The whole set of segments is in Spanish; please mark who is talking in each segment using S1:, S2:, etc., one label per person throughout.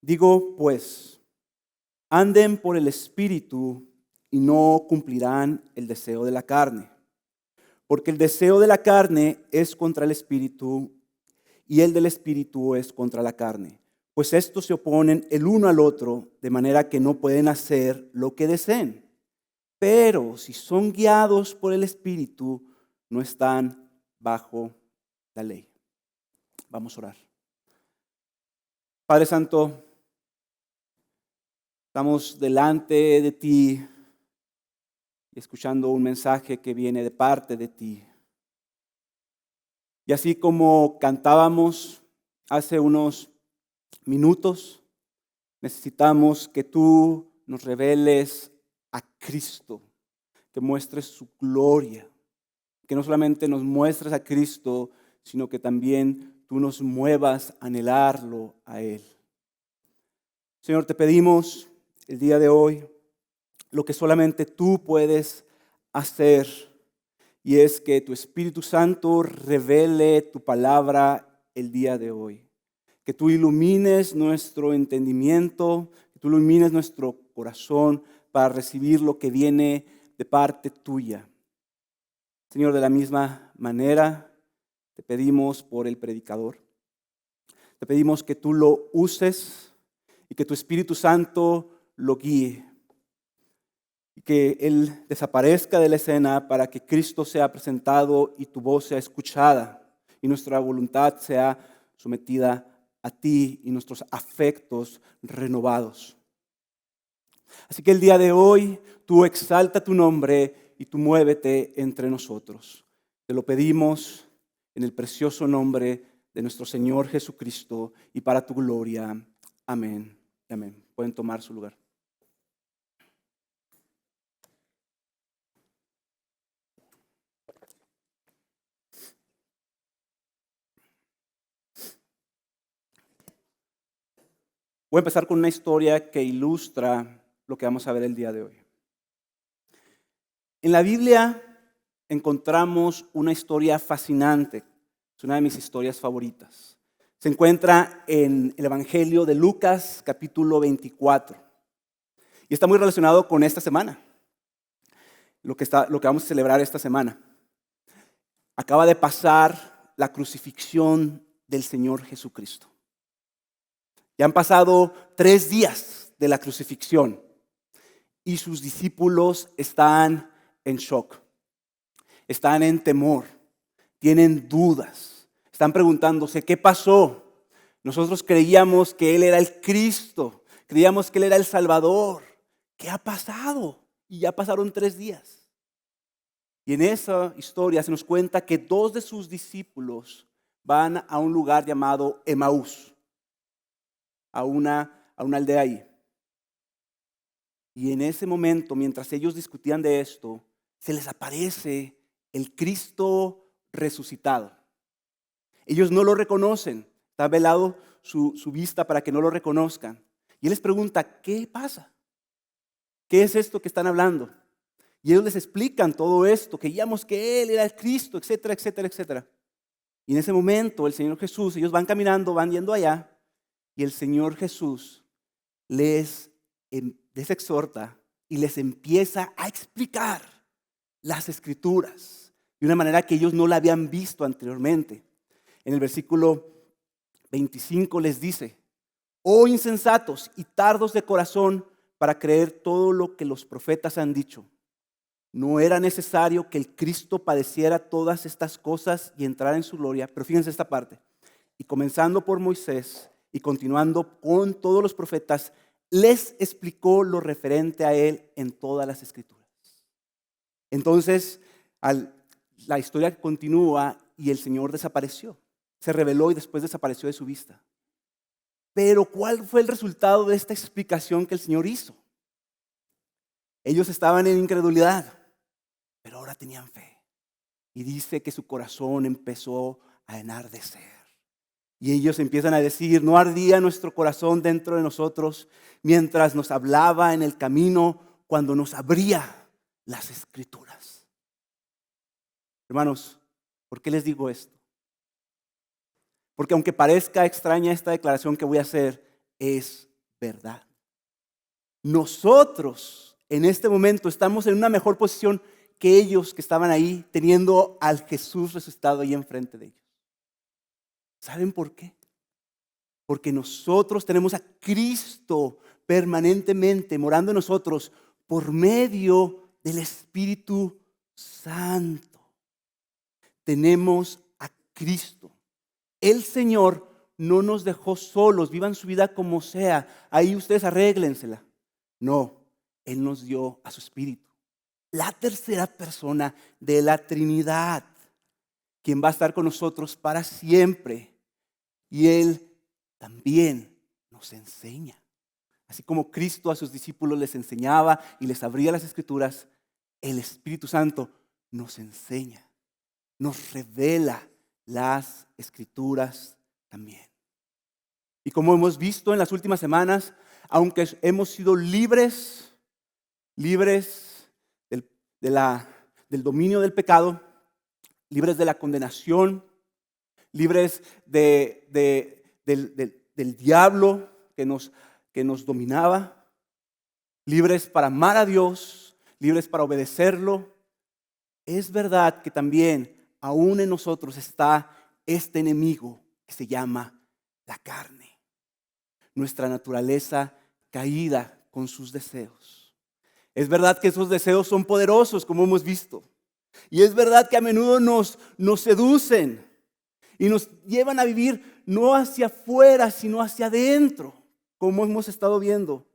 S1: Digo, pues, anden por el Espíritu y no cumplirán el deseo de la carne. Porque el deseo de la carne es contra el Espíritu y el del Espíritu es contra la carne. Pues estos se oponen el uno al otro, de manera que no pueden hacer lo que deseen. Pero si son guiados por el Espíritu, no están bajo la ley. Vamos a orar. Padre Santo, estamos delante de ti, escuchando un mensaje que viene de parte de ti. Y así como cantábamos hace unos minutos, necesitamos que tú nos reveles a Cristo, que muestres su gloria, que no solamente nos muestres a Cristo, sino que también tú nos muevas a anhelarlo a Él. Señor, te pedimos el día de hoy lo que solamente tú puedes hacer, y es que tu Espíritu Santo revele tu palabra el día de hoy. Que tú ilumines nuestro entendimiento, que tú ilumines nuestro corazón para recibir lo que viene de parte tuya. Señor, de la misma manera te pedimos por el predicador. Te pedimos que tú lo uses y que tu Espíritu Santo lo guíe. Y que Él desaparezca de la escena para que Cristo sea presentado y tu voz sea escuchada y nuestra voluntad sea sometida a ti y nuestros afectos renovados. Así que el día de hoy tú exalta tu nombre y tú muévete entre nosotros. Te lo pedimos en el precioso nombre de nuestro Señor Jesucristo y para tu gloria. Amén. Amén. Pueden tomar su lugar. Voy a empezar con una historia que ilustra lo que vamos a ver el día de hoy. En la Biblia encontramos una historia fascinante. Es una de mis historias favoritas. Se encuentra en el Evangelio de Lucas, capítulo 24. Y está muy relacionado con esta semana, lo que vamos a celebrar esta semana. Acaba de pasar la crucifixión del Señor Jesucristo. Ya han pasado 3 días de la crucifixión y sus discípulos están en shock, están en temor, tienen dudas, están preguntándose qué pasó. Nosotros creíamos que Él era el Cristo, creíamos que Él era el Salvador. ¿Qué ha pasado? Y ya pasaron 3 días. Y en esa historia se nos cuenta que 2 de sus discípulos van a un lugar llamado Emaús, a una aldea ahí. Y en ese momento, mientras ellos discutían de esto, se les aparece el Cristo resucitado. Ellos no lo reconocen, está velado su vista para que no lo reconozcan. Y Él les pregunta, ¿qué pasa? ¿Qué es esto que están hablando? Y ellos les explican todo esto, creíamos que Él era el Cristo, etcétera, etcétera, etcétera. Y en ese momento el Señor Jesús, ellos van caminando, van yendo allá, y el Señor Jesús les exhorta y les empieza a explicar las Escrituras de una manera que ellos no la habían visto anteriormente. En el versículo 25 les dice: oh insensatos y tardos de corazón para creer todo lo que los profetas han dicho. ¿No era necesario que el Cristo padeciera todas estas cosas y entrara en su gloria? Pero fíjense esta parte. Y comenzando por Moisés y continuando con todos los profetas, les explicó lo referente a Él en todas las Escrituras. Entonces, la historia continúa y el Señor desapareció. Se reveló y después desapareció de su vista. Pero ¿cuál fue el resultado de esta explicación que el Señor hizo? Ellos estaban en incredulidad, pero ahora tenían fe. Y dice que su corazón empezó a enardecer. Y ellos empiezan a decir: no ardía nuestro corazón dentro de nosotros mientras nos hablaba en el camino, cuando nos abría las Escrituras. Hermanos, ¿por qué les digo esto? Porque aunque parezca extraña esta declaración que voy a hacer, es verdad. Nosotros en este momento estamos en una mejor posición que ellos que estaban ahí teniendo al Jesús resucitado ahí enfrente de ellos. ¿Saben por qué? Porque nosotros tenemos a Cristo permanentemente morando en nosotros por medio del Espíritu Santo. Tenemos a Cristo. El Señor no nos dejó solos, vivan su vida como sea, ahí ustedes arréglensela. No, Él nos dio a su Espíritu, la tercera persona de la Trinidad, quien va a estar con nosotros para siempre. Y Él también nos enseña. Así como Cristo a sus discípulos les enseñaba y les abría las Escrituras, el Espíritu Santo nos enseña, nos revela las Escrituras también. Y como hemos visto en las últimas semanas, aunque hemos sido libres del dominio del pecado, libres de la condenación, libres del diablo que nos dominaba, libres para amar a Dios, libres para obedecerlo. Es verdad que también aún en nosotros está este enemigo que se llama la carne, nuestra naturaleza caída con sus deseos. Es verdad que esos deseos son poderosos, como hemos visto, y es verdad que a menudo nos seducen y nos llevan a vivir no hacia afuera, sino hacia adentro, como hemos estado viendo.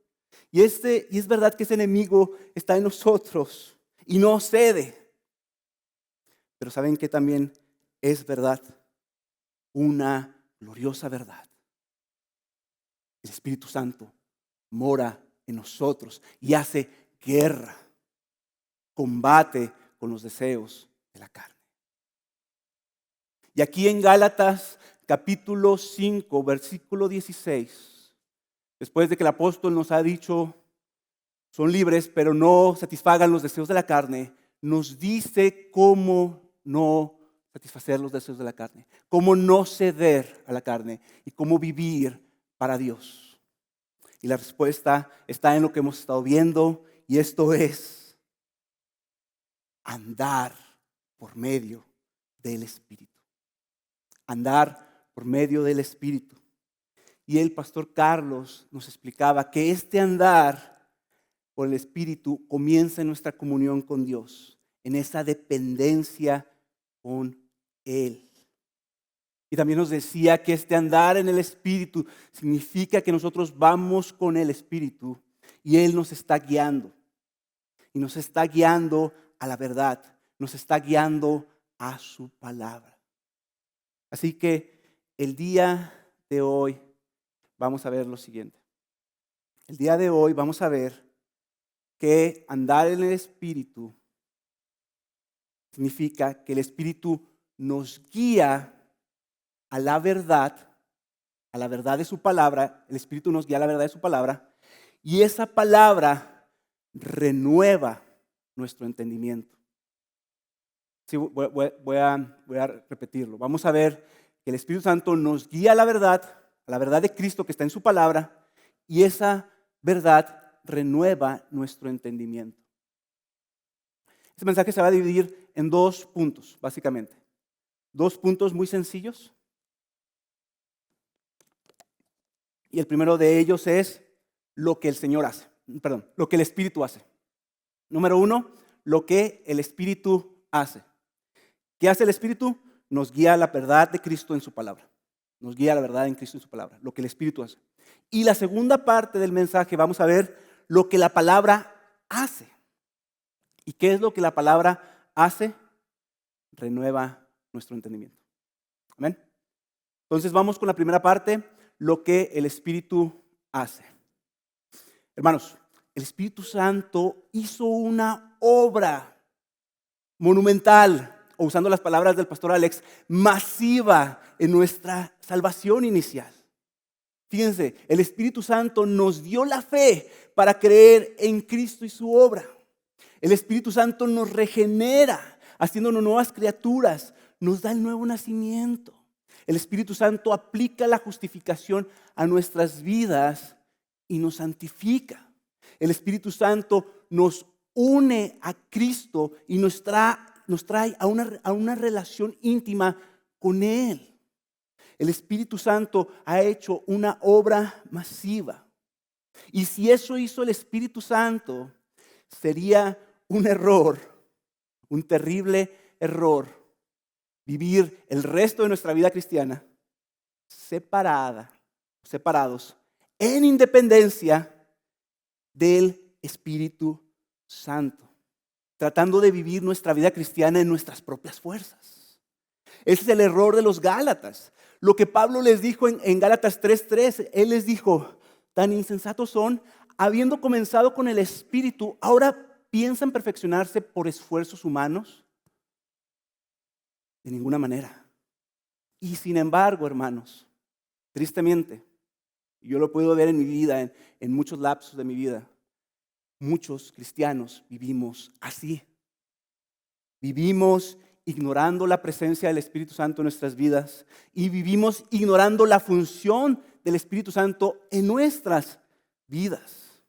S1: Y es verdad que ese enemigo está en nosotros y no cede. Pero ¿saben qué también es verdad? Una gloriosa verdad. El Espíritu Santo mora en nosotros y hace guerra, combate con los deseos de la carne. Y aquí en Gálatas capítulo 5, versículo 16, después de que el apóstol nos ha dicho, son libres, pero no satisfagan los deseos de la carne, nos dice cómo no satisfacer los deseos de la carne, cómo no ceder a la carne y cómo vivir para Dios. Y la respuesta está en lo que hemos estado viendo, y esto es andar por medio del Espíritu. Andar por medio del Espíritu. Y el pastor Carlos nos explicaba que este andar por el Espíritu comienza en nuestra comunión con Dios, en esa dependencia con Él. Y también nos decía que este andar en el Espíritu significa que nosotros vamos con el Espíritu y Él nos está guiando. Y nos está guiando a la verdad, nos está guiando a su palabra. Así que el día de hoy vamos a ver lo siguiente. El día de hoy vamos a ver que andar en el Espíritu significa que el Espíritu nos guía a la verdad de su palabra. El Espíritu nos guía a la verdad de su palabra, y esa palabra renueva nuestro entendimiento. Sí, voy a repetirlo. Vamos a ver que el Espíritu Santo nos guía a la verdad de Cristo que está en su palabra, y esa verdad renueva nuestro entendimiento. Este mensaje se va a dividir en 2 puntos, básicamente. 2 puntos muy sencillos. Y el primero de ellos es lo que el Espíritu hace. Número 1, lo que el Espíritu hace. ¿Qué hace el Espíritu? Nos guía a la verdad de Cristo en su palabra. Nos guía a la verdad en Cristo en su palabra, lo que el Espíritu hace. Y la segunda parte del mensaje vamos a ver lo que la palabra hace. ¿Y qué es lo que la palabra hace? Renueva nuestro entendimiento. Amén. Entonces vamos con la primera parte, lo que el Espíritu hace. Hermanos, el Espíritu Santo hizo una obra monumental, o usando las palabras del pastor Alex, masiva en nuestra salvación inicial. Fíjense, el Espíritu Santo nos dio la fe para creer en Cristo y su obra. El Espíritu Santo nos regenera, haciéndonos nuevas criaturas, nos da el nuevo nacimiento. El Espíritu Santo aplica la justificación a nuestras vidas y nos santifica. El Espíritu Santo nos une a Cristo y nos trae a una relación íntima con Él. El Espíritu Santo ha hecho una obra masiva. Y si eso hizo el Espíritu Santo, sería un error, un terrible error, vivir el resto de nuestra vida cristiana separados, en independencia del Espíritu Santo, tratando de vivir nuestra vida cristiana en nuestras propias fuerzas. Ese es el error de los Gálatas. Lo que Pablo les dijo en Gálatas 3:3, él les dijo: tan insensatos son, habiendo comenzado con el Espíritu, ahora piensan perfeccionarse por esfuerzos humanos. De ninguna manera. Y sin embargo, hermanos, tristemente, yo lo puedo ver en mi vida, en muchos lapsos de mi vida, muchos cristianos vivimos así. Vivimos ignorando la presencia del Espíritu Santo en nuestras vidas y vivimos ignorando la función del Espíritu Santo en nuestras vidas.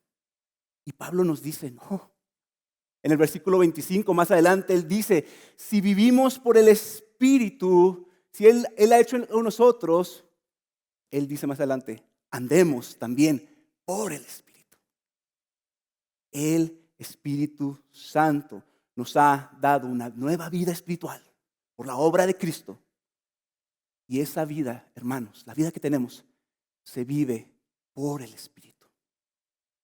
S1: Y Pablo nos dice, no. En el versículo 25, más adelante, él dice, si vivimos por el Espíritu, si Él ha hecho en nosotros, Él dice más adelante, andemos también por el Espíritu. El Espíritu Santo nos ha dado una nueva vida espiritual por la obra de Cristo. Y esa vida, hermanos, la vida que tenemos, se vive por el Espíritu.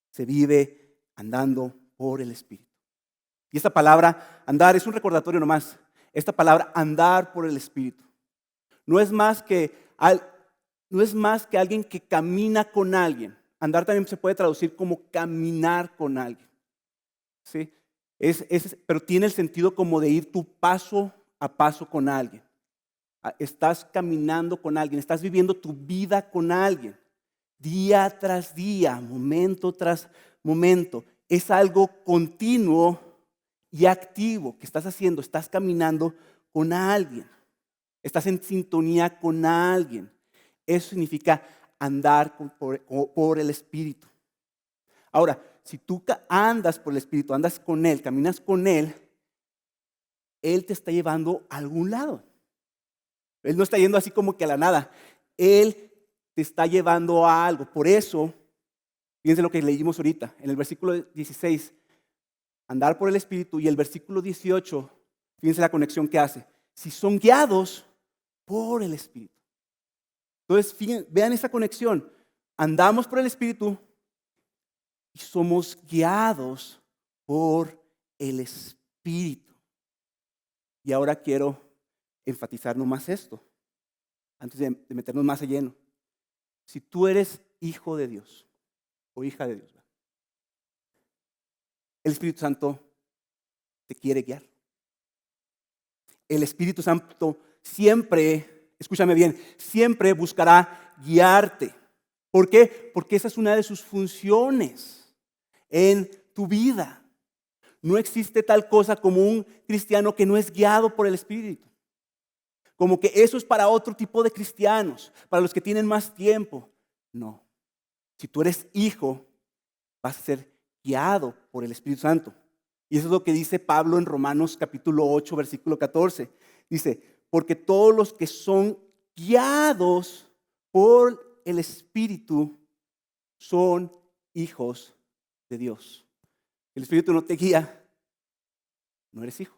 S1: Se vive andando por el Espíritu. Y esta palabra, andar, es un recordatorio nomás. Esta palabra, andar por el Espíritu, no es más que alguien que camina con alguien. Andar también se puede traducir como caminar con alguien. ¿Sí? Pero tiene el sentido como de ir tu paso a paso con alguien. Estás caminando con alguien, estás viviendo tu vida con alguien. Día tras día, momento tras momento. Es algo continuo y activo que estás haciendo. Estás caminando con alguien. Estás en sintonía con alguien. Eso significa andar por el Espíritu. Ahora, si tú andas por el Espíritu, andas con Él, caminas con Él, Él te está llevando a algún lado. Él no está yendo así como que a la nada. Él te está llevando a algo. Por eso, fíjense lo que leímos ahorita, en el versículo 16, andar por el Espíritu, y el versículo 18, fíjense la conexión que hace. Si son guiados por el Espíritu. Entonces, vean esa conexión. Andamos por el Espíritu y somos guiados por el Espíritu. Y ahora quiero enfatizar nomás esto, antes de meternos más a lleno. Si tú eres hijo de Dios o hija de Dios, el Espíritu Santo te quiere guiar. El Espíritu Santo siempre, escúchame bien, siempre buscará guiarte. ¿Por qué? Porque esa es una de sus funciones en tu vida. No existe tal cosa como un cristiano que no es guiado por el Espíritu. Como que eso es para otro tipo de cristianos, para los que tienen más tiempo. No. Si tú eres hijo, vas a ser guiado por el Espíritu Santo. Y eso es lo que dice Pablo en Romanos capítulo 8, versículo 14. Dice, porque todos los que son guiados por el Espíritu son hijos de Dios. El Espíritu no te guía, no eres hijo.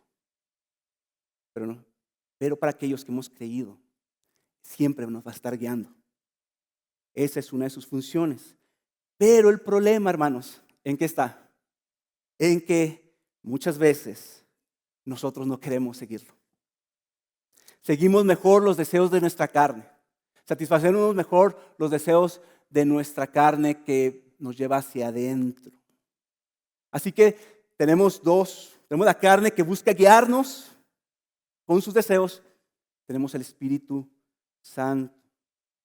S1: Pero para aquellos que hemos creído, siempre nos va a estar guiando. Esa es una de sus funciones. Pero el problema, hermanos, ¿en qué está? En que muchas veces nosotros no queremos seguirlo. Seguimos mejor los deseos de nuestra carne. Satisfacemos mejor los deseos de nuestra carne que nos lleva hacia adentro. Así que tenemos la carne que busca guiarnos con sus deseos. Tenemos el Espíritu Santo.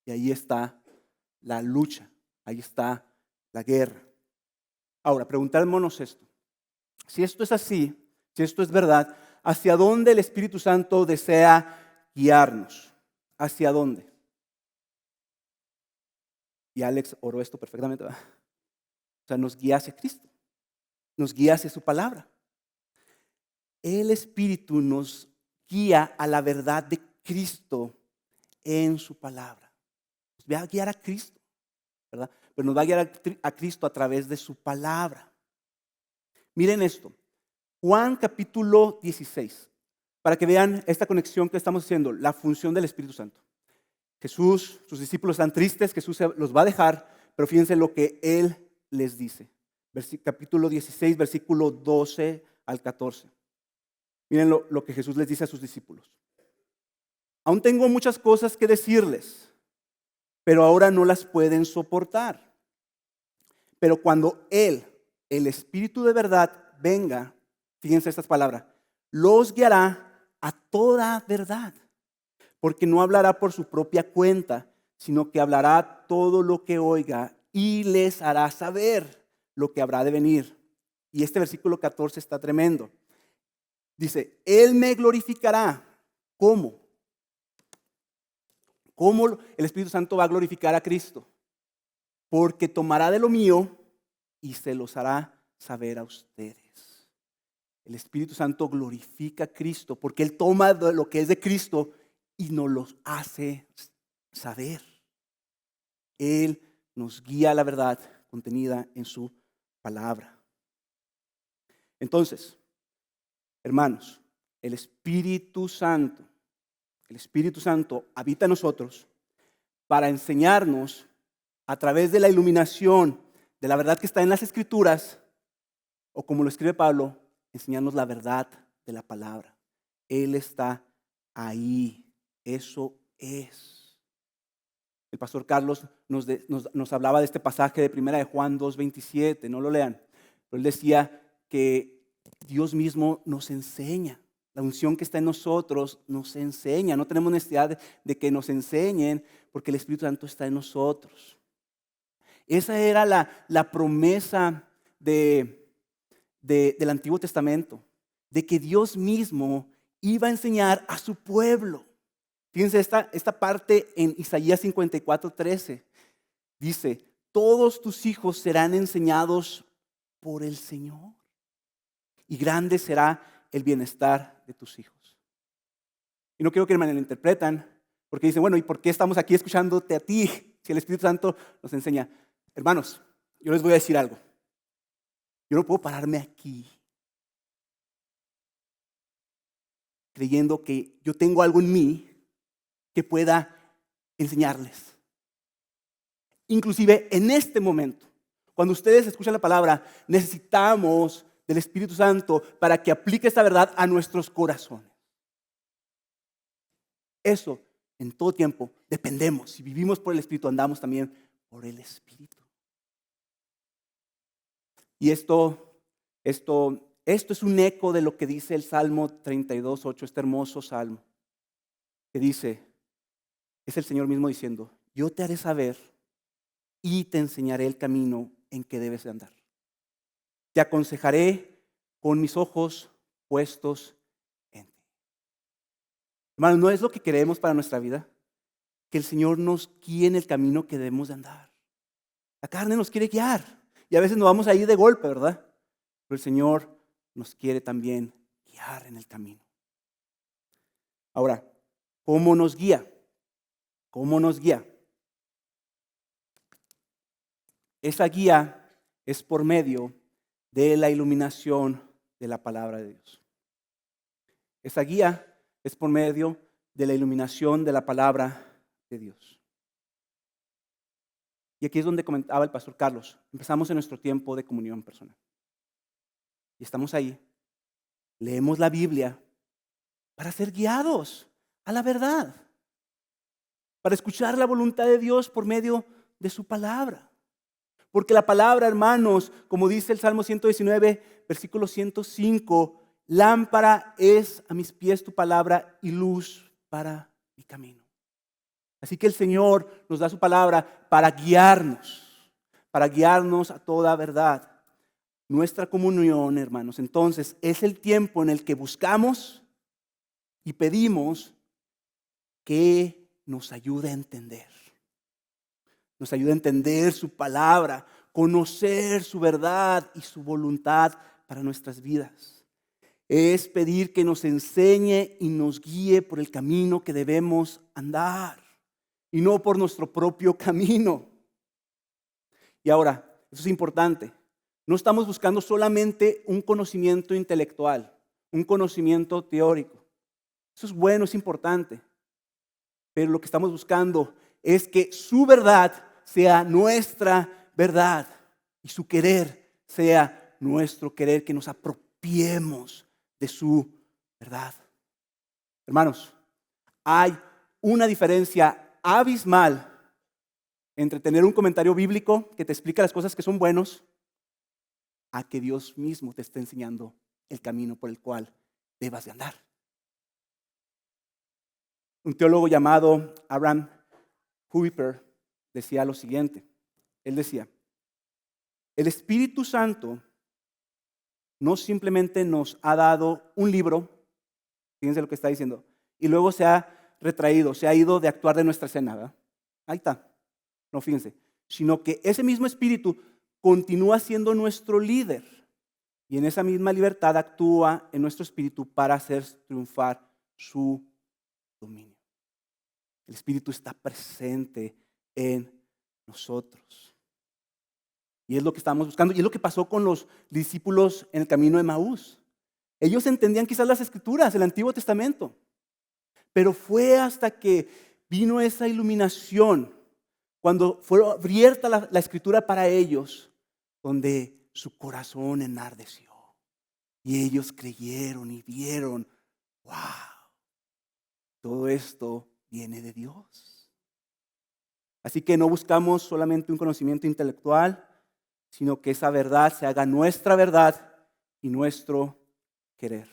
S1: Y ahí está la lucha. Ahí está la guerra. Ahora, preguntémonos esto. Si esto es así, si esto es verdad, ¿hacia dónde el Espíritu Santo desea guiarnos? ¿Hacia dónde? Y Alex oró esto perfectamente, ¿verdad? O sea, nos guía hacia Cristo, nos guía hacia su palabra. El Espíritu nos guía a la verdad de Cristo en su palabra. Nos va a guiar a Cristo, ¿verdad? Pero nos va a guiar a Cristo a través de su palabra. Miren esto, Juan capítulo 16, para que vean esta conexión que estamos haciendo, la función del Espíritu Santo. Jesús, sus discípulos están tristes, Jesús los va a dejar, pero fíjense lo que Él les dice. Capítulo 16, versículo 12 al 14. Miren lo que Jesús les dice a sus discípulos. Aún tengo muchas cosas que decirles, pero ahora no las pueden soportar. Pero cuando Él, el Espíritu de verdad, venga, fíjense estas palabras, los guiará a toda verdad, porque no hablará por su propia cuenta, sino que hablará todo lo que oiga y les hará saber lo que habrá de venir. Y este versículo 14 está tremendo. Dice, Él me glorificará. ¿Cómo? ¿Cómo el Espíritu Santo va a glorificar a Cristo? Porque tomará de lo mío y se los hará saber a ustedes. El Espíritu Santo glorifica a Cristo porque Él toma de lo que es de Cristo y nos lo hace saber. Él nos guía a la verdad contenida en su palabra. Entonces, hermanos, el Espíritu Santo habita en nosotros para enseñarnos a través de la iluminación de la verdad que está en las Escrituras, o como lo escribe Pablo, enseñarnos la verdad de la palabra. Él está ahí. Eso es. El pastor Carlos nos hablaba de este pasaje de 1 de Juan 2:27, no lo lean, pero él decía que Dios mismo nos enseña. La unción que está en nosotros nos enseña. No tenemos necesidad de que nos enseñen porque el Espíritu Santo está en nosotros. Esa era la promesa del Antiguo Testamento, de que Dios mismo iba a enseñar a su pueblo. Fíjense esta parte en Isaías 54:13. Dice, todos tus hijos serán enseñados por el Señor y grande será el bienestar de tus hijos. Y no quiero que me lo interpretan, porque dicen, bueno, ¿y por qué estamos aquí escuchándote a ti si el Espíritu Santo nos enseña? Hermanos, yo les voy a decir algo. Yo no puedo pararme aquí creyendo que yo tengo algo en mí que pueda enseñarles. Inclusive en este momento, cuando ustedes escuchan la palabra, necesitamos del Espíritu Santo para que aplique esta verdad a nuestros corazones. Eso, en todo tiempo, dependemos. Si vivimos por el Espíritu, andamos también por el Espíritu. Y esto es un eco de lo que dice el Salmo 32:8, este hermoso salmo, que dice, es el Señor mismo diciendo, yo te haré saber y te enseñaré el camino en que debes de andar. Te aconsejaré con mis ojos puestos en ti. Hermanos, ¿no es lo que queremos para nuestra vida? Que el Señor nos guíe en el camino que debemos de andar. La carne nos quiere guiar y a veces nos vamos a ir de golpe, ¿verdad? Pero el Señor nos quiere también guiar en el camino. Ahora, ¿cómo nos guía? ¿Cómo nos guía? Esa guía es por medio de la iluminación de la palabra de Dios. Esa guía es por medio de la iluminación de la palabra de Dios. Y aquí es donde comentaba el pastor Carlos. Empezamos en nuestro tiempo de comunión personal. Y estamos ahí. Leemos la Biblia para ser guiados a la verdad. Para escuchar la voluntad de Dios por medio de su palabra. Porque la palabra, hermanos, como dice el Salmo 119, versículo 105, lámpara es a mis pies tu palabra y luz para mi camino. Así que el Señor nos da su palabra para guiarnos a toda verdad. Nuestra comunión, hermanos, entonces es el tiempo en el que buscamos y pedimos que nos ayude a entender. Nos ayude a entender su palabra, conocer su verdad y su voluntad para nuestras vidas. Es pedir que nos enseñe y nos guíe por el camino que debemos andar y no por nuestro propio camino. Y ahora, eso es importante. No estamos buscando solamente un conocimiento intelectual, un conocimiento teórico. Eso es bueno, es importante. Pero lo que estamos buscando es que su verdad sea nuestra verdad y su querer sea nuestro querer, que nos apropiemos de su verdad. Hermanos, hay una diferencia abismal entre tener un comentario bíblico que te explica las cosas que son buenos a que Dios mismo te esté enseñando el camino por el cual debas de andar. Un teólogo llamado Abraham Kuyper decía lo siguiente. Él decía, el Espíritu Santo no simplemente nos ha dado un libro, fíjense lo que está diciendo, y luego se ha retraído, se ha ido de actuar de nuestra escena, ¿verdad? Ahí está. No, fíjense, sino que ese mismo Espíritu continúa siendo nuestro líder y en esa misma libertad actúa en nuestro espíritu para hacer triunfar su dominio. El Espíritu está presente en nosotros. Y es lo que estamos buscando. Y es lo que pasó con los discípulos en el camino de Emaús. Ellos entendían quizás las Escrituras, el Antiguo Testamento. Pero fue hasta que vino esa iluminación, cuando fue abierta la Escritura para ellos, donde su corazón enardeció. Y ellos creyeron y vieron, wow, todo esto viene de Dios. Así que no buscamos solamente un conocimiento intelectual, sino que esa verdad se haga nuestra verdad y nuestro querer.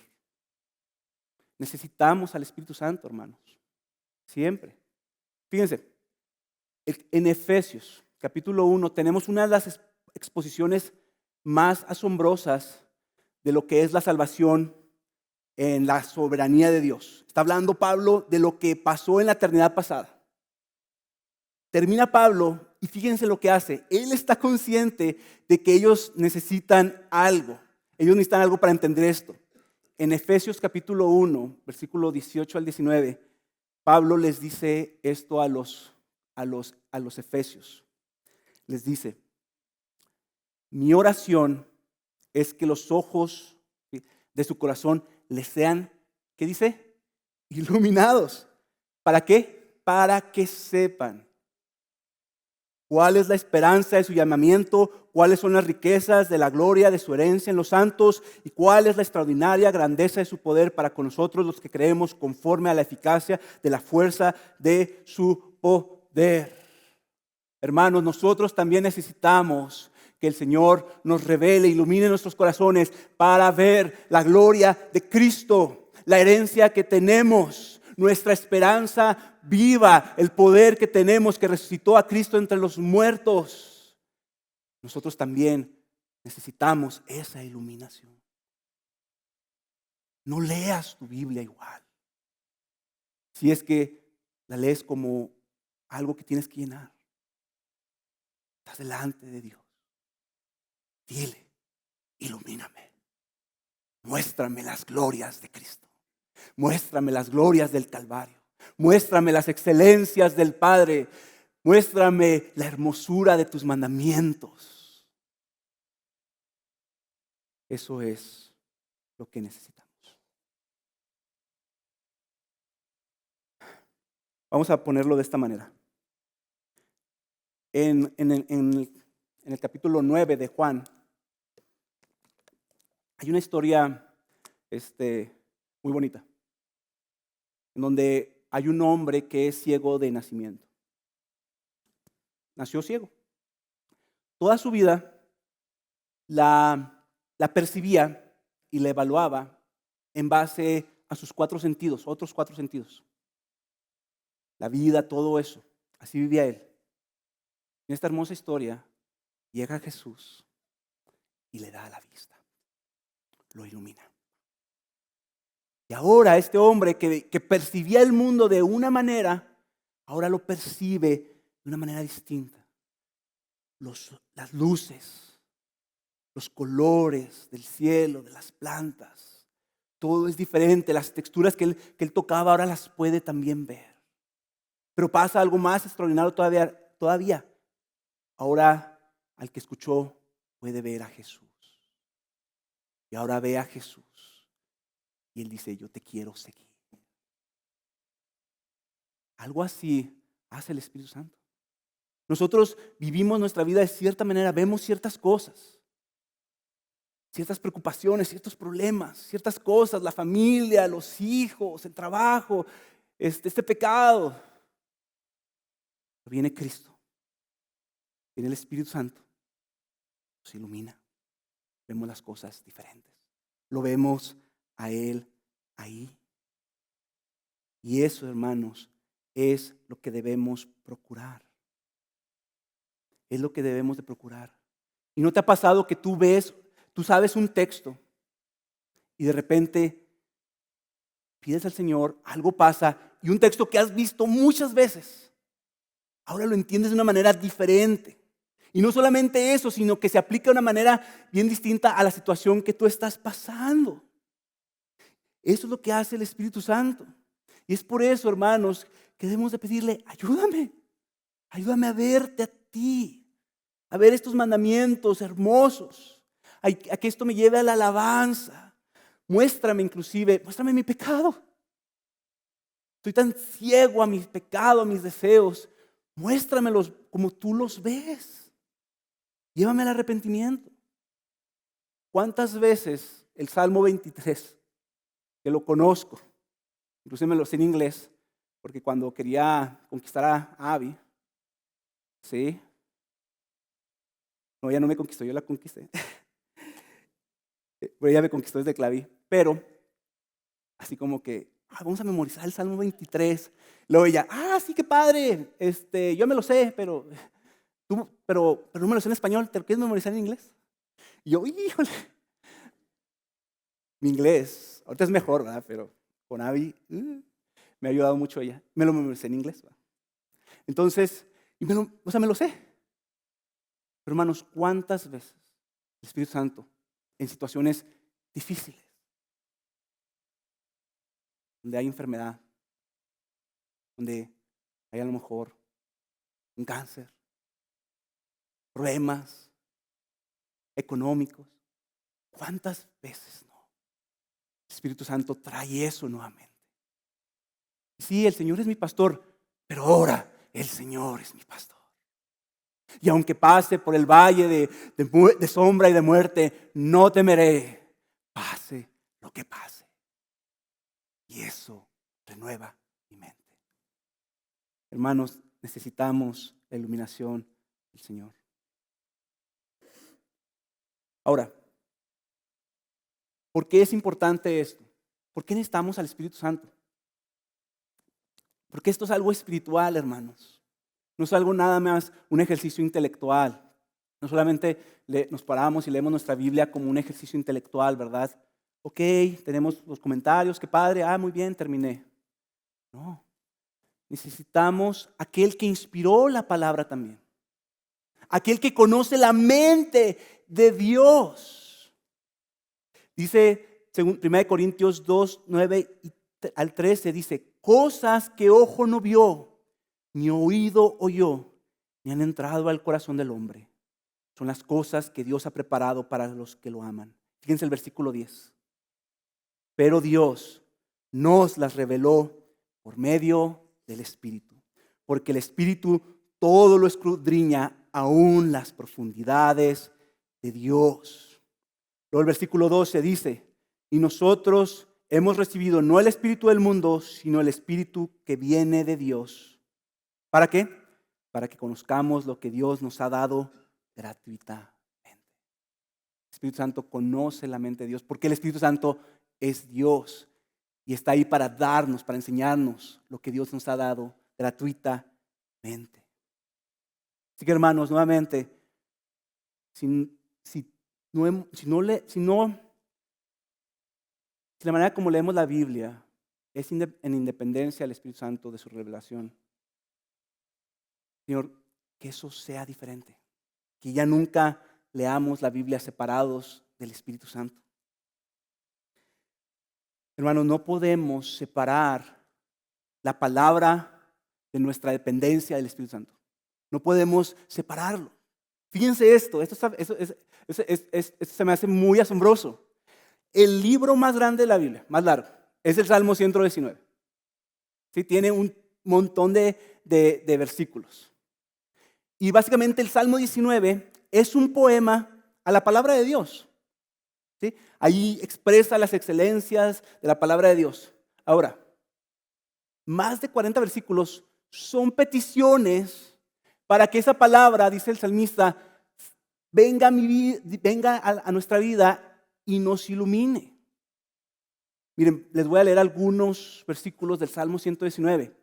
S1: Necesitamos al Espíritu Santo, hermanos, siempre. Fíjense, en Efesios capítulo 1 tenemos una de las exposiciones más asombrosas de lo que es la salvación en la soberanía de Dios. Está hablando Pablo de lo que pasó en la eternidad pasada. Termina Pablo y fíjense lo que hace. Él está consciente de que ellos necesitan algo. Ellos necesitan algo para entender esto. En Efesios capítulo 1, versículo 18 al 19, Pablo les dice esto a los efesios. Les dice, mi oración es que los ojos de su corazón les sean, ¿qué dice? Iluminados. ¿Para qué? Para que sepan cuál es la esperanza de su llamamiento, cuáles son las riquezas de la gloria de su herencia en los santos y cuál es la extraordinaria grandeza de su poder para con nosotros los que creemos conforme a la eficacia de la fuerza de su poder. Hermanos, nosotros también necesitamos que el Señor nos revele, ilumine nuestros corazones para ver la gloria de Cristo, la herencia que tenemos, nuestra esperanza viva, el poder que tenemos que resucitó a Cristo entre los muertos. Nosotros también necesitamos esa iluminación. No leas tu Biblia igual. Si es que la lees como algo que tienes que llenar. Estás delante de Dios. Dile, ilumíname. Muéstrame las glorias de Cristo. Muéstrame las glorias del Calvario. Muéstrame las excelencias del Padre. Muéstrame la hermosura de tus mandamientos. Eso es lo que necesitamos. Vamos a ponerlo de esta manera. En el capítulo 9 de Juan, hay una historia muy bonita, en donde hay un hombre que es ciego de nacimiento. Nació ciego. Toda su vida la percibía y la evaluaba en base a sus 4 sentidos, otros 4 sentidos. La vida, todo eso. Así vivía él. En esta hermosa historia llega Jesús y le da la vista. Lo ilumina. Y ahora este hombre que percibía el mundo de una manera, ahora lo percibe de una manera distinta. las luces, los colores del cielo, de las plantas. Todo es diferente. Las texturas que él tocaba ahora las puede también ver. Pero pasa algo más extraordinario todavía. Ahora al que escuchó puede ver a Jesús. Y ahora ve a Jesús. Y él dice, yo te quiero seguir. Algo así hace el Espíritu Santo. Nosotros vivimos nuestra vida de cierta manera, vemos ciertas cosas, ciertas preocupaciones, ciertos problemas, ciertas cosas, la familia, los hijos, el trabajo, este pecado. Pero viene Cristo, viene el Espíritu Santo, nos ilumina, vemos las cosas diferentes, lo vemos a Él ahí. Y eso, hermanos, es lo que debemos procurar. Es lo que debemos de procurar. ¿Y no te ha pasado que tú sabes un texto y de repente pides al Señor, algo pasa y un texto que has visto muchas veces, ahora lo entiendes de una manera diferente? Y no solamente eso, sino que se aplica de una manera bien distinta a la situación que tú estás pasando. Eso es lo que hace el Espíritu Santo. Y es por eso, hermanos, que debemos de pedirle, ayúdame a verte a ti, a ver estos mandamientos hermosos, a que esto me lleve a la alabanza. Muéstrame mi pecado. Estoy tan ciego a mi pecado, a mis deseos. Muéstramelos como tú los ves. Llévame al arrepentimiento. ¿Cuántas veces el Salmo 23, que lo conozco, inclusive me lo sé en inglés, porque cuando quería conquistar a Abby, ¿sí? No, ella no me conquistó, yo la conquisté. Pero ella me conquistó desde Claví. Pero, así como que, vamos a memorizar el Salmo 23. Luego ella, sí, qué padre. Yo me lo sé, pero no me lo sé en español. ¿Te lo quieres memorizar en inglés? Y yo, híjole. Mi inglés, ahorita es mejor, ¿verdad? Pero con Abby, me ha ayudado mucho ella. Me lo memoricé en inglés, ¿verdad? Entonces, me lo sé. Pero hermanos, ¿cuántas veces el Espíritu Santo en situaciones difíciles, donde hay enfermedad, donde hay a lo mejor un cáncer, problemas económicos, cuántas veces no? El Espíritu Santo trae eso nuevamente. Sí, el Señor es mi pastor, pero ahora el Señor es mi pastor. Y aunque pase por el valle de sombra y de muerte, no temeré, pase lo que pase. Y eso renueva mi mente. Hermanos, necesitamos la iluminación del Señor. Ahora, ¿por qué es importante esto? ¿Por qué necesitamos al Espíritu Santo? Porque esto es algo espiritual, hermanos. No es algo nada más, un ejercicio intelectual. No solamente nos paramos y leemos nuestra Biblia como un ejercicio intelectual, ¿verdad? Ok, tenemos los comentarios, qué padre, muy bien, terminé. No, necesitamos aquel que inspiró la palabra también. Aquel que conoce la mente de Dios. Dice, según 1 Corintios 2, 9 al 13, dice, cosas que ojo no vio, ni oído oyó, ni han entrado al corazón del hombre. Son las cosas que Dios ha preparado para los que lo aman. Fíjense el versículo 10. Pero Dios nos las reveló por medio del Espíritu, porque el Espíritu todo lo escudriña, aún las profundidades de Dios. Luego el versículo 12 dice, y nosotros hemos recibido no el espíritu del mundo, sino el Espíritu que viene de Dios. ¿Para qué? Para que conozcamos lo que Dios nos ha dado gratuitamente. El Espíritu Santo conoce la mente de Dios, porque el Espíritu Santo es Dios y está ahí para darnos, para enseñarnos lo que Dios nos ha dado gratuitamente. Así que, hermanos, nuevamente, si la manera como leemos la Biblia es en independencia del Espíritu Santo de su revelación, Señor, que eso sea diferente. que ya nunca leamos la Biblia separados del Espíritu Santo. Hermanos, no podemos separar la palabra de nuestra dependencia del Espíritu Santo. No podemos separarlo. Fíjense esto se me hace muy asombroso. El libro más grande de la Biblia, más largo, es el Salmo 119. ¿Sí? Tiene un montón de versículos. Y básicamente el Salmo 19 es un poema a la palabra de Dios. ¿Sí? Ahí expresa las excelencias de la palabra de Dios. Ahora, más de 40 versículos son peticiones para que esa palabra, dice el salmista, venga a nuestra vida y nos ilumine. Miren, les voy a leer algunos versículos del Salmo 119.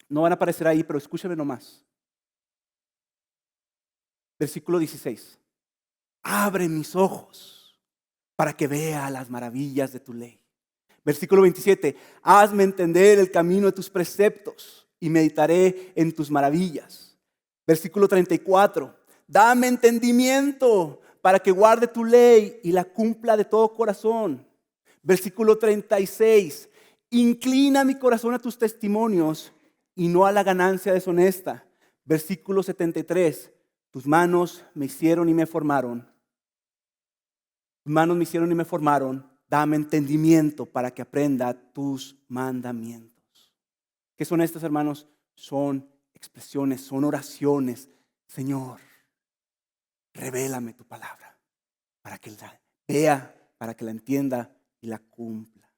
S1: No van a aparecer ahí, pero escúchenme nomás. Versículo 16. Abre mis ojos para que vea las maravillas de tu ley. Versículo 27. Hazme entender el camino de tus preceptos y meditaré en tus maravillas. Versículo 34. Dame entendimiento para que guarde tu ley y la cumpla de todo corazón. Versículo 36. Inclina mi corazón a tus testimonios y no a la ganancia deshonesta. Versículo 73. Tus manos me hicieron y me formaron. Tus manos me hicieron y me formaron. Dame entendimiento para que aprenda tus mandamientos. ¿Qué son estas, hermanos? Son expresiones, son oraciones. Señor, revélame tu palabra para que la vea, para que la entienda y la cumpla.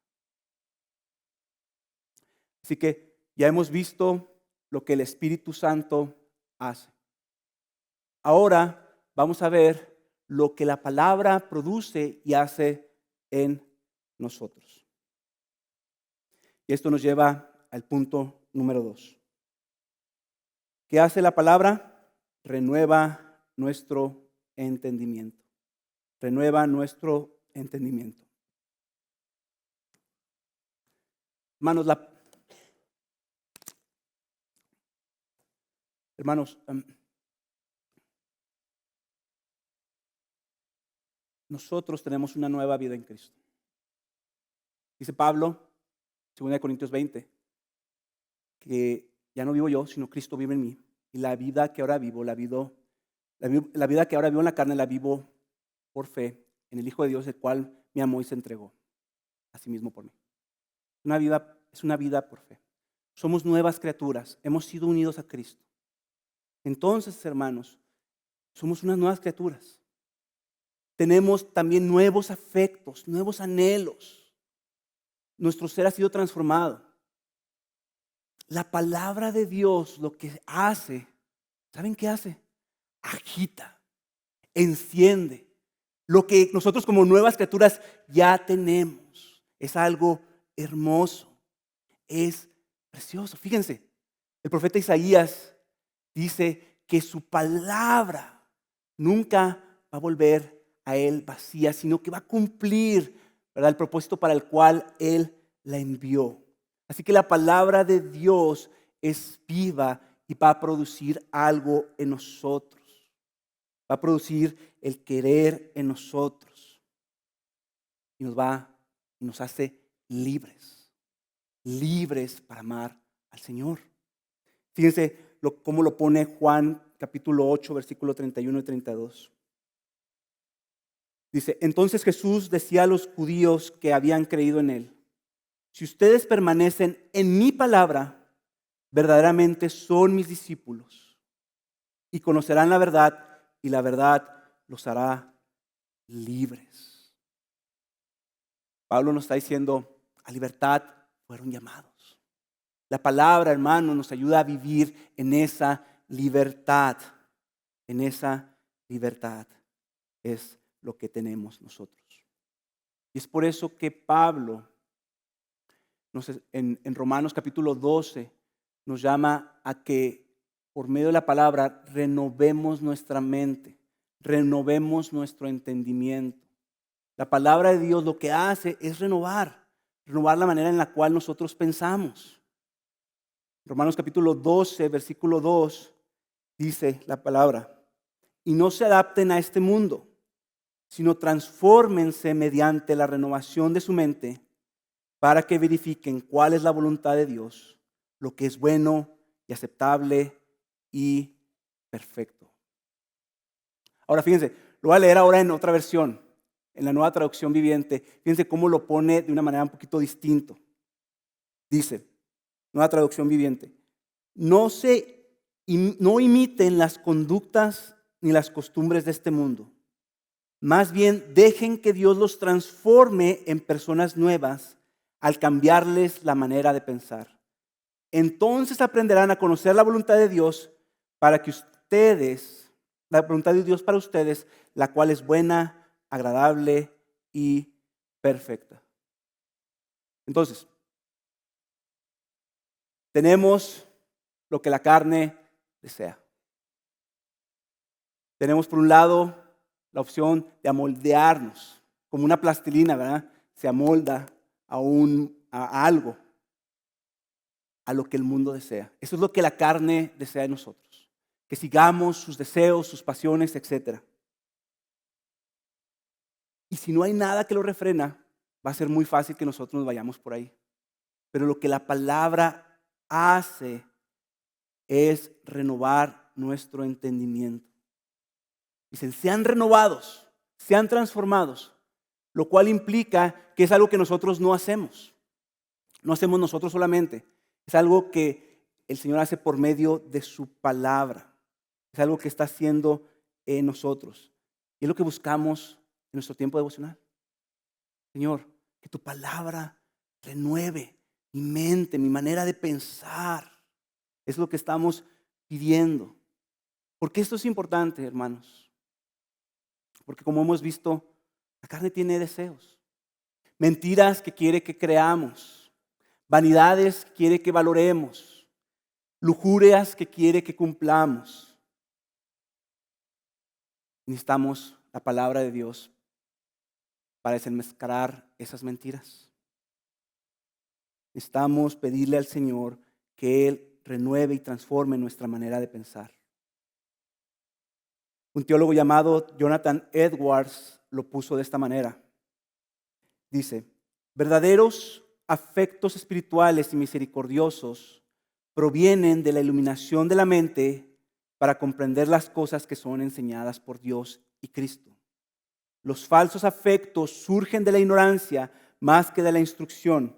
S1: Así que ya hemos visto lo que el Espíritu Santo hace. Ahora vamos a ver lo que la palabra produce y hace en nosotros. Y esto nos lleva al punto número 2. ¿Qué hace la palabra? Renueva nuestro entendimiento. Renueva nuestro entendimiento. Hermanos, nosotros tenemos una nueva vida en Cristo. Dice Pablo, 2 Corintios 20, que ya no vivo yo, sino Cristo vive en mí. Y la vida que ahora vivo, la vida que ahora vivo en la carne, la vivo por fe en el Hijo de Dios, el cual me amó y se entregó a sí mismo por mí. Es una vida por fe. Somos nuevas criaturas, hemos sido unidos a Cristo. Entonces, hermanos, somos unas nuevas criaturas. Tenemos también nuevos afectos, nuevos anhelos. Nuestro ser ha sido transformado. La palabra de Dios lo que hace, ¿saben qué hace? Agita, enciende. Lo que nosotros como nuevas criaturas ya tenemos. Es algo hermoso, es precioso. Fíjense, el profeta Isaías dice que su palabra nunca va a volver a él vacía, sino que va a cumplir, ¿verdad?, el propósito para el cual él la envió. Así que la palabra de Dios es viva y va a producir algo en nosotros. Va a producir el querer en nosotros. Y nos hace libres. Libres para amar al Señor. Fíjense cómo lo pone Juan capítulo 8, versículo 31 y 32. Dice, entonces Jesús decía a los judíos que habían creído en él, si ustedes permanecen en mi palabra, verdaderamente son mis discípulos y conocerán la verdad y la verdad los hará libres. Pablo nos está diciendo, a libertad fueron llamados. La palabra, hermano, nos ayuda a vivir en esa libertad. En esa libertad es lo que tenemos nosotros. Y es por eso que Pablo, en Romanos capítulo 12, nos llama a que por medio de la palabra renovemos nuestra mente, renovemos nuestro entendimiento. La palabra de Dios lo que hace es renovar la manera en la cual nosotros pensamos. Romanos capítulo 12, versículo 2, dice la palabra, y no se adapten a este mundo, sino transfórmense mediante la renovación de su mente para que verifiquen cuál es la voluntad de Dios, lo que es bueno y aceptable y perfecto. Ahora fíjense, lo voy a leer ahora en otra versión, en la Nueva Traducción Viviente. Fíjense cómo lo pone de una manera un poquito distinta. Dice, Nueva Traducción Viviente, no imiten las conductas ni las costumbres de este mundo. Más bien, dejen que Dios los transforme en personas nuevas al cambiarles la manera de pensar. Entonces aprenderán a conocer la voluntad de Dios la voluntad de Dios para ustedes, la cual es buena, agradable y perfecta. Entonces, tenemos lo que la carne desea. Tenemos por un lado la opción de amoldearnos, como una plastilina, ¿verdad? Se amolda a algo, a lo que el mundo desea. Eso es lo que la carne desea de nosotros, que sigamos sus deseos, sus pasiones, etc. Y si no hay nada que lo refrena, va a ser muy fácil que nosotros nos vayamos por ahí. Pero lo que la palabra hace es renovar nuestro entendimiento. Dicen, sean renovados, sean transformados, lo cual implica que es algo que nosotros no hacemos. No hacemos nosotros solamente. Es algo que el Señor hace por medio de su palabra. Es algo que está haciendo en nosotros. Y es lo que buscamos en nuestro tiempo devocional. Señor, que tu palabra renueve mi mente, mi manera de pensar. Es lo que estamos pidiendo. ¿Por qué esto es importante, hermanos? Porque como hemos visto, la carne tiene deseos. Mentiras que quiere que creamos. Vanidades que quiere que valoremos. Lujurias que quiere que cumplamos. Necesitamos la palabra de Dios para desenmascarar esas mentiras. Necesitamos pedirle al Señor que Él renueve y transforme nuestra manera de pensar. Un teólogo llamado Jonathan Edwards lo puso de esta manera. Dice, verdaderos afectos espirituales y misericordiosos provienen de la iluminación de la mente para comprender las cosas que son enseñadas por Dios y Cristo. Los falsos afectos surgen de la ignorancia más que de la instrucción,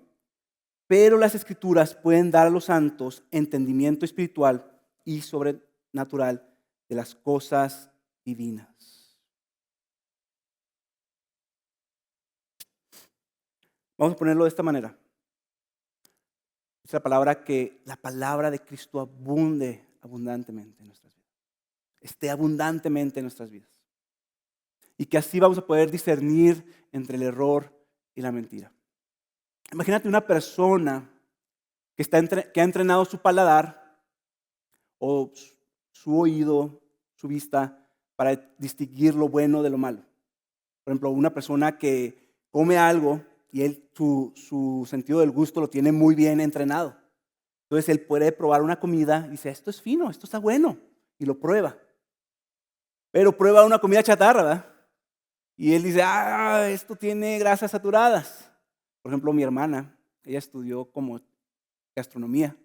S1: pero las Escrituras pueden dar a los santos entendimiento espiritual y sobrenatural de las cosas divinas. Vamos a ponerlo de esta manera. Es la palabra que la palabra de Cristo abunde abundantemente en nuestras vidas. Esté abundantemente en nuestras vidas. Y que así vamos a poder discernir entre el error y la mentira. Imagínate una persona que ha entrenado su paladar o su oído, su vista, para distinguir lo bueno de lo malo. Por ejemplo, una persona que come algo y su sentido del gusto lo tiene muy bien entrenado. Entonces él puede probar una comida y dice, esto es fino, esto está bueno, y lo prueba. Pero prueba una comida chatarra, ¿verdad? Y él dice, esto tiene grasas saturadas. Por ejemplo, mi hermana, ella estudió como gastronomía.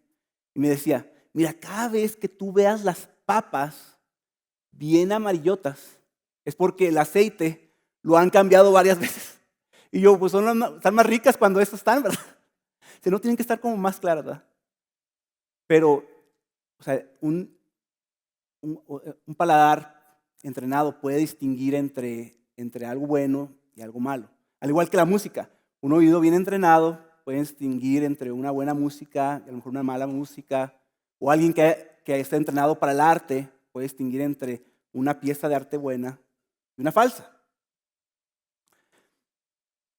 S1: Y me decía, mira, cada vez que tú veas las papas bien amarillotas, es porque el aceite lo han cambiado varias veces. Y yo, pues están más ricas cuando estas están, ¿verdad? No tienen que estar como más claras, ¿verdad? Pero, o sea, un paladar entrenado puede distinguir entre algo bueno y algo malo. Al igual que la música, un oído bien entrenado puede distinguir entre una buena música y a lo mejor una mala música, o alguien que está entrenado para el arte puede distinguir entre una pieza de arte buena y una falsa.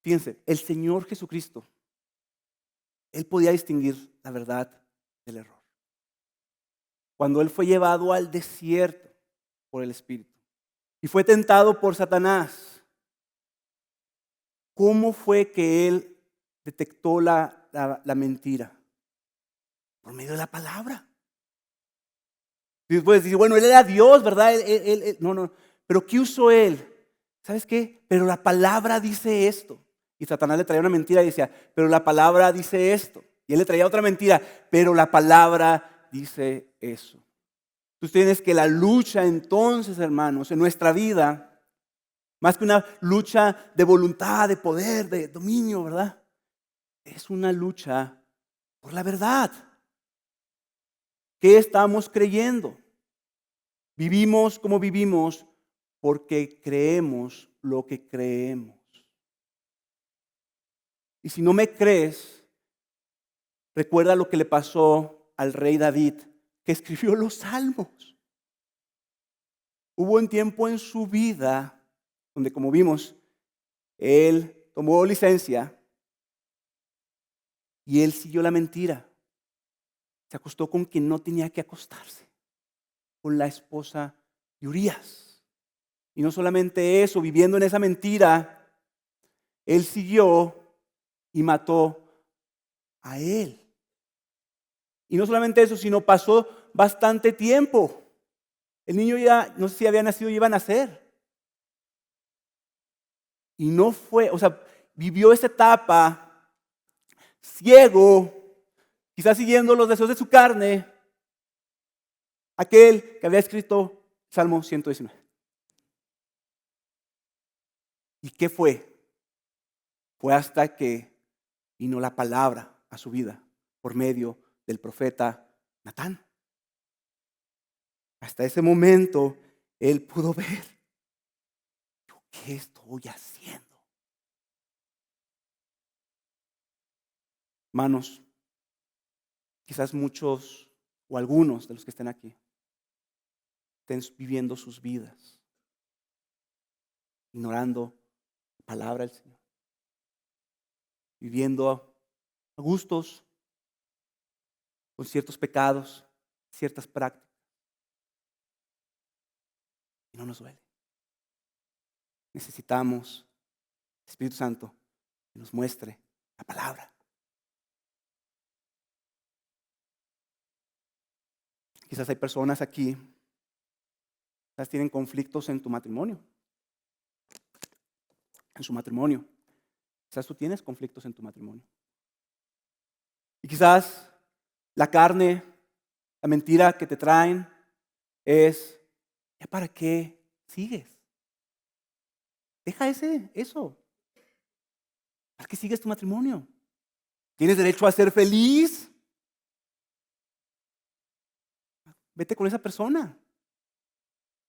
S1: Fíjense, el Señor Jesucristo, Él podía distinguir la verdad del error. Cuando Él fue llevado al desierto por el Espíritu y fue tentado por Satanás, ¿cómo fue que Él detectó la mentira? Por medio de la palabra. Y después dice, bueno, él era Dios, ¿verdad? No. Pero ¿qué usó él? ¿Sabes qué? Pero la palabra dice esto. Y Satanás le traía una mentira y decía, pero la palabra dice esto. Y él le traía otra mentira, pero la palabra dice eso. Tú tienes que la lucha entonces, hermanos, en nuestra vida, más que una lucha de voluntad, de poder, de dominio, ¿verdad? Es una lucha por la verdad. ¿Qué estamos creyendo? Vivimos como vivimos porque creemos lo que creemos. Y si no me crees, recuerda lo que le pasó al rey David, que escribió los salmos. Hubo un tiempo en su vida donde, como vimos, él tomó licencia y él siguió la mentira. Se acostó con quien no tenía que acostarse, con la esposa de Urías. Y no solamente eso, viviendo en esa mentira, él siguió y mató a él. Y no solamente eso, sino pasó bastante tiempo. El niño ya, no sé si había nacido o iba a nacer. Y no fue, vivió esa etapa ciego, quizás siguiendo los deseos de su carne, aquel que había escrito Salmo 119. ¿Y qué fue? Fue hasta que vino la palabra a su vida por medio del profeta Natán. Hasta ese momento él pudo ver, ¿qué estoy haciendo? Hermanos, quizás muchos o algunos de los que estén aquí estén viviendo sus vidas ignorando la palabra del Señor, viviendo a gustos con ciertos pecados, ciertas prácticas. Y no nos duele. Necesitamos el Espíritu Santo que nos muestre la palabra. Quizás hay personas aquí, quizás tienen conflictos en tu matrimonio, en su matrimonio. Quizás tú tienes conflictos en tu matrimonio. Y quizás la carne, la mentira que te traen es, ¿ya para qué sigues? Deja eso. ¿Para qué sigues tu matrimonio? ¿Tienes derecho a ser feliz? Vete con esa persona.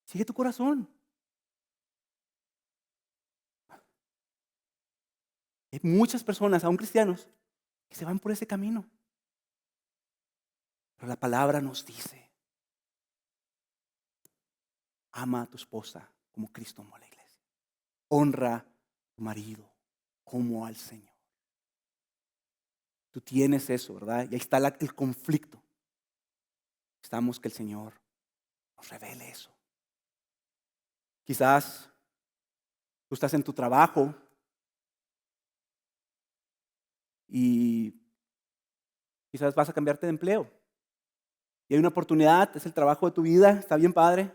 S1: Sigue tu corazón. Hay muchas personas, aún cristianos, que se van por ese camino. Pero la palabra nos dice, ama a tu esposa como Cristo amó a la iglesia. Honra a tu marido como al Señor. Tú tienes eso, ¿verdad? Y ahí está el conflicto. Necesitamos que el Señor nos revele eso. Quizás tú estás en tu trabajo y quizás vas a cambiarte de empleo. Y hay una oportunidad, es el trabajo de tu vida, está bien padre.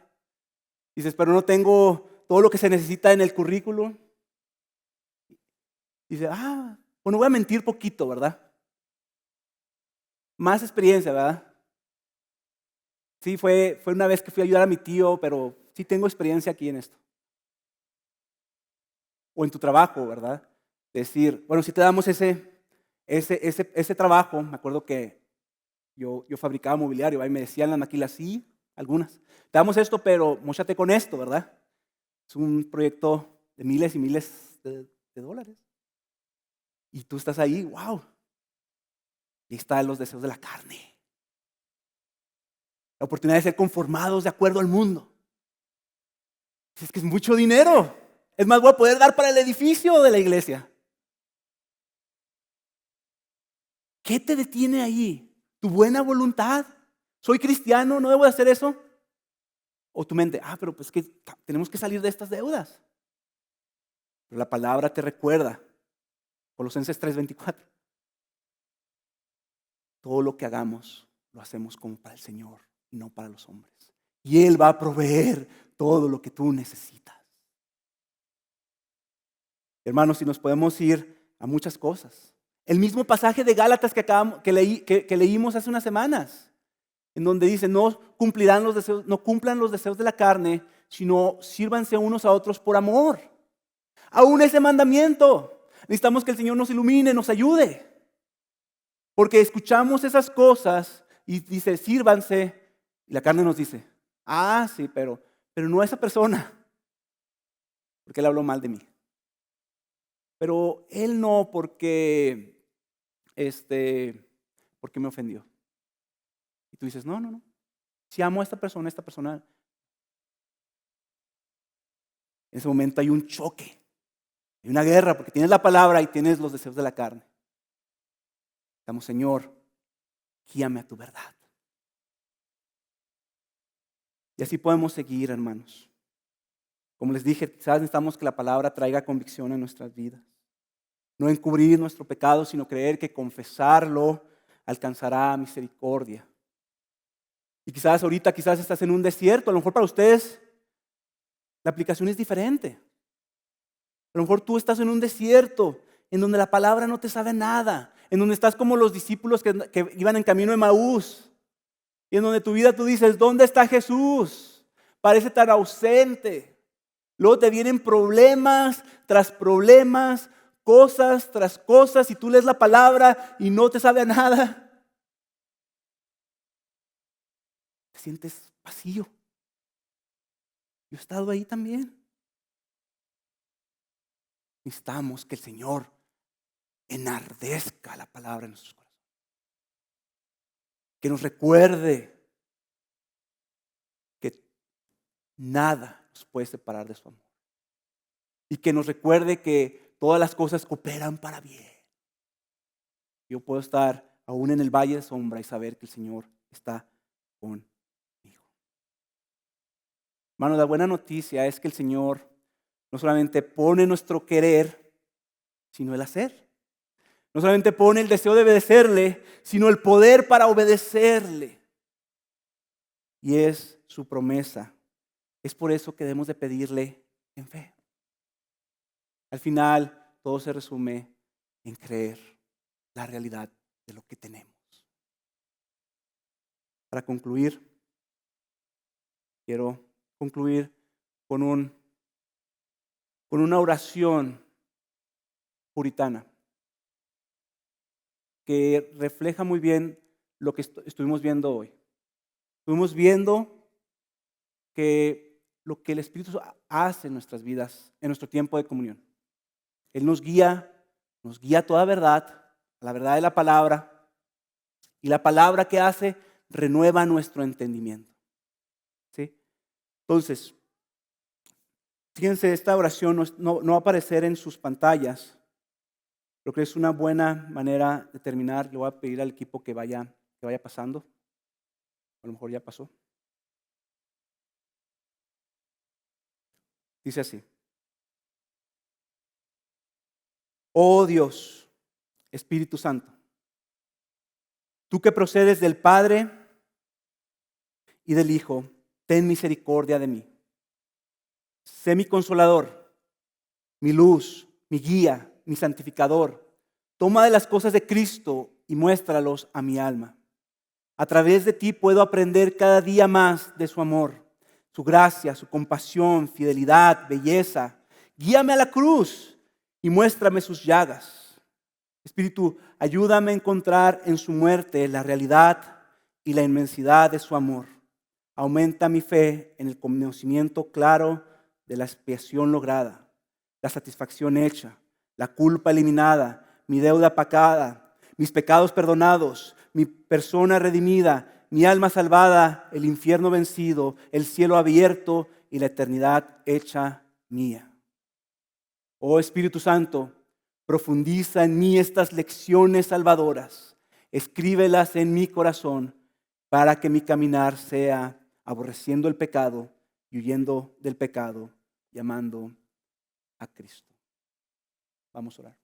S1: Dices, pero no tengo todo lo que se necesita en el currículum. Dices, bueno, voy a mentir poquito, ¿verdad? Más experiencia, ¿verdad? Sí, fue una vez que fui a ayudar a mi tío, pero sí tengo experiencia aquí en esto. O en tu trabajo, ¿verdad? Decir, bueno, si te damos ese trabajo, me acuerdo que yo fabricaba mobiliario, y me decían las maquilas, sí, algunas. Te damos esto, pero móchate con esto, ¿verdad? Es un proyecto de miles y miles de dólares. Y tú estás ahí, wow. Y ahí están los deseos de la carne. La oportunidad de ser conformados de acuerdo al mundo. Es que es mucho dinero. Es más, voy a poder dar para el edificio de la iglesia. ¿Qué te detiene ahí? ¿Tu buena voluntad? ¿Soy cristiano? ¿No debo de hacer eso? O tu mente, pero pues que tenemos que salir de estas deudas. Pero la palabra te recuerda, Colosenses 3:24. Todo lo que hagamos, lo hacemos como para el Señor y no para los hombres. y Él va a proveer todo lo que tú necesitas. Hermanos, si nos podemos ir a muchas cosas. El mismo pasaje de Gálatas que leímos hace unas semanas, en donde dice, no cumplan los deseos de la carne, sino sírvanse unos a otros por amor. Aún ese mandamiento, necesitamos que el Señor nos ilumine, nos ayude. Porque escuchamos esas cosas y dice, sírvanse, y la carne nos dice, sí, pero no a esa persona, porque él habló mal de mí. Pero él no, porque me ofendió. Y tú dices, no. Si amo a esta persona, en ese momento hay un choque, hay una guerra, porque tienes la palabra y tienes los deseos de la carne. Estamos, Señor, guíame a tu verdad. Y así podemos seguir, hermanos. Como les dije, quizás necesitamos que la palabra traiga convicción en nuestras vidas. No encubrir nuestro pecado, sino creer que confesarlo alcanzará misericordia. Y quizás ahorita, estás en un desierto. A lo mejor para ustedes la aplicación es diferente. A lo mejor tú estás en un desierto en donde la palabra no te sabe nada. En donde estás como los discípulos que iban en camino de Emaús. Y en donde tu vida tú dices, ¿dónde está Jesús? Parece tan ausente. Luego te vienen problemas tras problemas, cosas tras cosas, y tú lees la palabra y no te sabe a nada. Te sientes vacío. Yo he estado ahí también. Necesitamos que el Señor enardezca la palabra en nuestros corazones. Que nos recuerde que nada nos puede separar de su amor. Y que nos recuerde que todas las cosas cooperan para bien. Yo puedo estar aún en el valle de sombra y saber que el Señor está conmigo. Hermano, la buena noticia es que el Señor no solamente pone nuestro querer, sino el hacer. No solamente pone el deseo de obedecerle, sino el poder para obedecerle. Y es su promesa. Es por eso que debemos de pedirle en fe. Al final, todo se resume en creer la realidad de lo que tenemos. Para concluir, quiero concluir con una oración puritana que refleja muy bien lo que estuvimos viendo hoy. Estuvimos viendo que lo que el Espíritu hace en nuestras vidas, en nuestro tiempo de comunión. Él nos guía a toda verdad, a la verdad de la palabra, y la palabra que hace renueva nuestro entendimiento. ¿Sí? Entonces, fíjense, esta oración no va a aparecer en sus pantallas. Creo que es una buena manera de terminar. Le voy a pedir al equipo que vaya pasando. A lo mejor ya pasó. Dice así. Oh Dios, Espíritu Santo, tú que procedes del Padre y del Hijo, ten misericordia de mí. Sé mi consolador, mi luz, mi guía, mi santificador. Toma de las cosas de Cristo y muéstralos a mi alma. A través de ti puedo aprender cada día más de su amor, su gracia, su compasión, fidelidad, belleza. Guíame a la cruz y muéstrame sus llagas. Espíritu, ayúdame a encontrar en su muerte la realidad y la inmensidad de su amor. Aumenta mi fe en el conocimiento claro de la expiación lograda, la satisfacción hecha, la culpa eliminada, mi deuda pagada, mis pecados perdonados, mi persona redimida, mi alma salvada, el infierno vencido, el cielo abierto y la eternidad hecha mía. Oh Espíritu Santo, profundiza en mí estas lecciones salvadoras. Escríbelas en mi corazón para que mi caminar sea aborreciendo el pecado y huyendo del pecado y amando a Cristo. Vamos a orar.